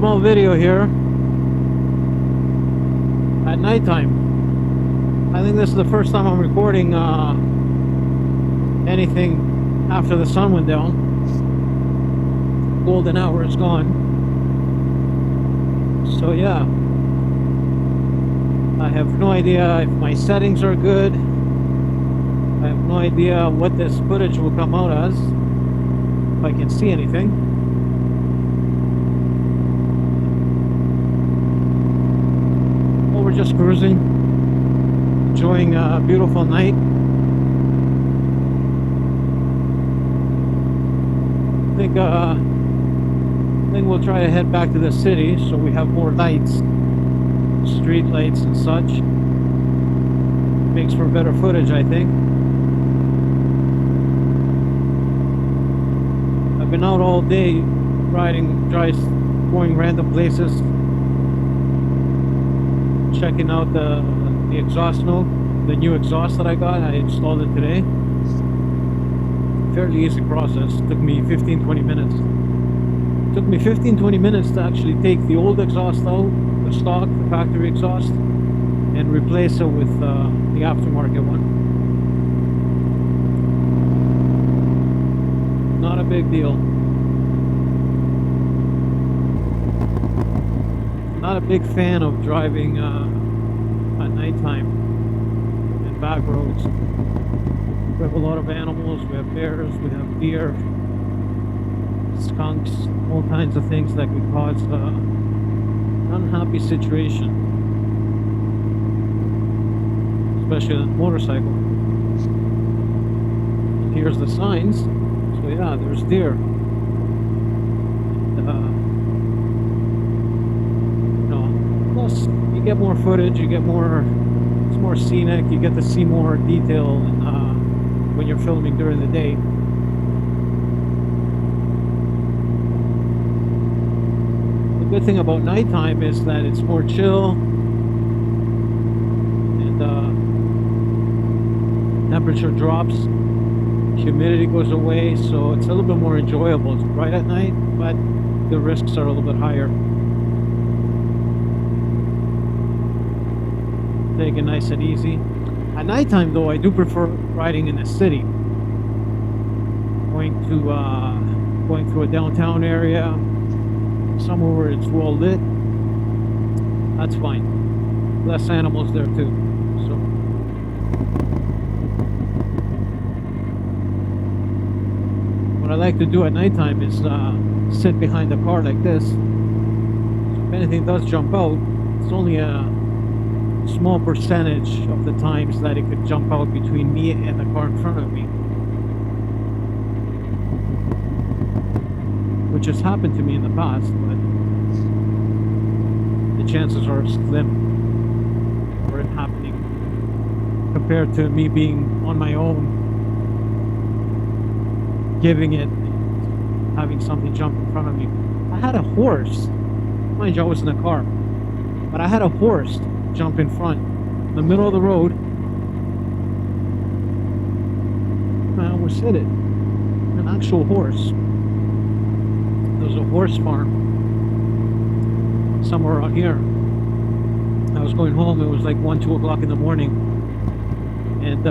small video here at nighttime. I think this is the first time I'm recording anything after the sun went down. Golden hour is gone. So yeah, I have no idea if my settings are good. I have no idea what this footage will come out as, if I can see anything. Well, we're just cruising, enjoying a beautiful night. I think we'll try to head back to the city so we have more lights, street lights and such. Makes for better footage, I think. I've been out all day riding, going random places, checking out the exhaust note, the new exhaust that I got. I installed it today. Fairly easy process. Took me 15-20 minutes. Took me 15-20 minutes to actually take the old exhaust out, the stock, the factory exhaust, and replace it with the aftermarket one. Not a big deal. Not a big fan of driving at nighttime in back roads. We have a lot of animals. We have bears, we have deer, skunks, all kinds of things that could cause an unhappy situation, especially on a motorcycle. And here's the signs. So yeah, there's deer. And, plus you get more footage, you get more, it's more scenic, you get to see more detail when you're filming during the day. The good thing about nighttime is that it's more chill, and temperature drops, humidity goes away, so it's a little bit more enjoyable. It's bright at night, but the risks are a little bit higher. Take it nice and easy. At nighttime, though, I do prefer riding in the city. Going through a downtown area, somewhere where it's well lit. That's fine. Less animals there too. So what I like to do at nighttime is sit behind a car like this. If anything does jump out, it's only a small percentage of the times that it could jump out between me and the car in front of me, which has happened to me in the past, but the chances are slim for it happening compared to me being on my own, giving it, having something jump in front of me. I had a horse, mind you, I was in a car, but I had a horse jump in front, in the middle of the road. I almost hit it. An actual horse. There was a horse farm somewhere out here. I was going home. It was like 1-2 o'clock in the morning, and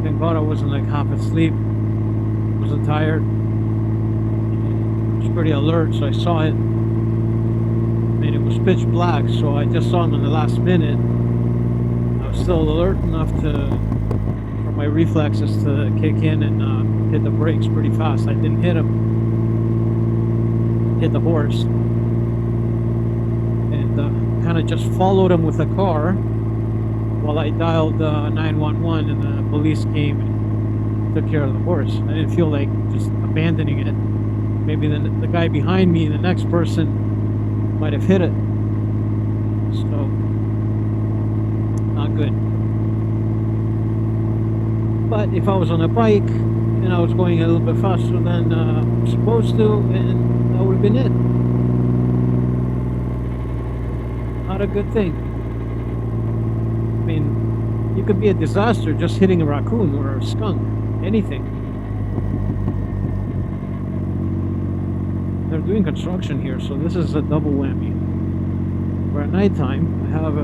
thank God I wasn't like half asleep. I wasn't tired. I was pretty alert, so I saw it. And it was pitch black, so I just saw him in the last minute. I was still alert enough for my reflexes to kick in and hit the brakes pretty fast. I didn't hit him, hit the horse, and kind of just followed him with the car while I dialed 911, and the police came and took care of the horse. I didn't feel like just abandoning it. Maybe the guy behind me, the next person, might have hit it. So not good. But if I was on a bike and I was going a little bit faster than I'm supposed to, and that would have been it. Not a good thing. I mean, you could be a disaster just hitting a raccoon or a skunk, anything. they're doing construction here, so this is a double whammy. Where at nighttime, I have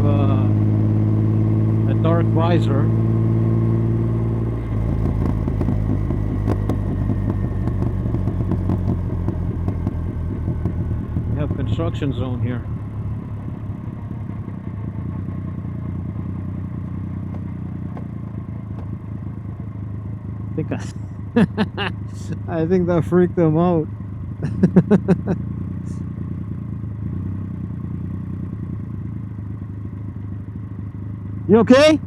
a dark visor. We have construction zone here. I think that freaked them out. You okay?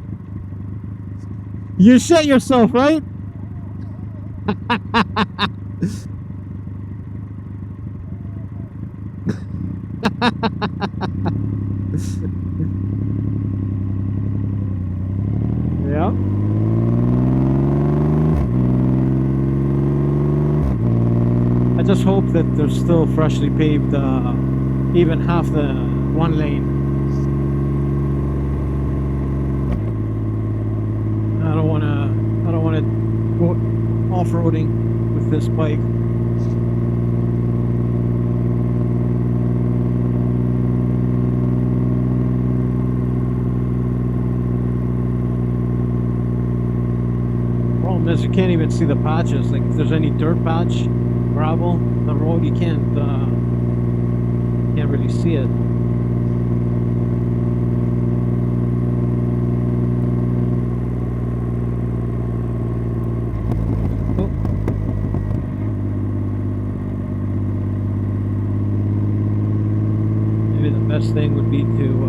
You shit yourself, right? Yeah. I just hope that there's still freshly paved, even half the one lane. I don't wanna go off-roading with this bike. Problem is you can't even see the patches. Like if there's any dirt patch, gravel, the road, you can't really see it. Oh. Maybe the best thing would be to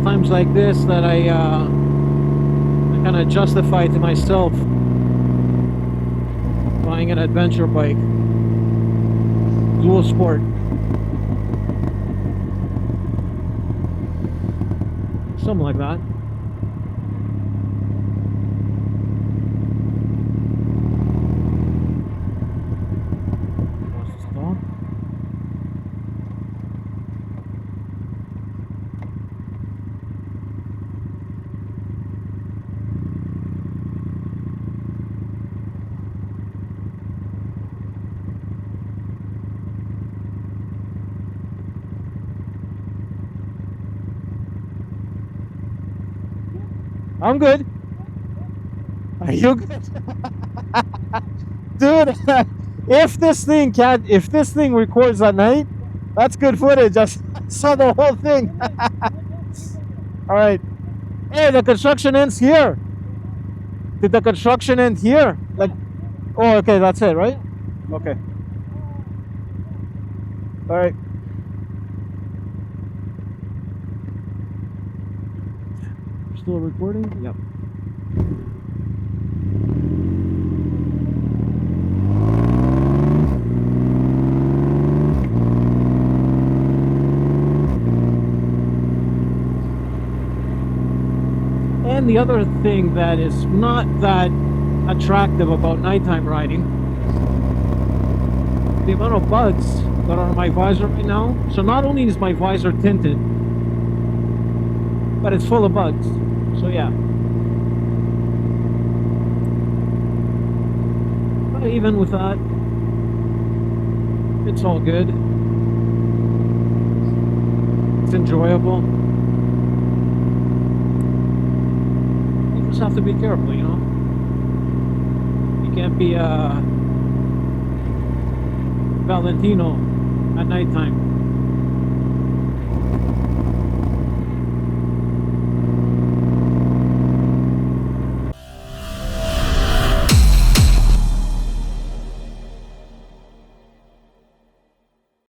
times like this that I kind of justify to myself buying an adventure bike, dual sport. Something like that. What's this dog? I'm good. Are you good? Dude, if this thing records at night, that's good footage. I saw the whole thing. All right. Hey, the construction ends here. Did the construction end here? Like, oh, okay, that's it, right? Okay. All right. Still recording? Yep. And the other thing that is not that attractive about nighttime riding, the amount of bugs that are on my visor right now. So not only is my visor tinted, but it's full of bugs. So yeah. But even with that, it's all good. It's enjoyable. You just have to be careful, you know. You can't be Valentino at nighttime.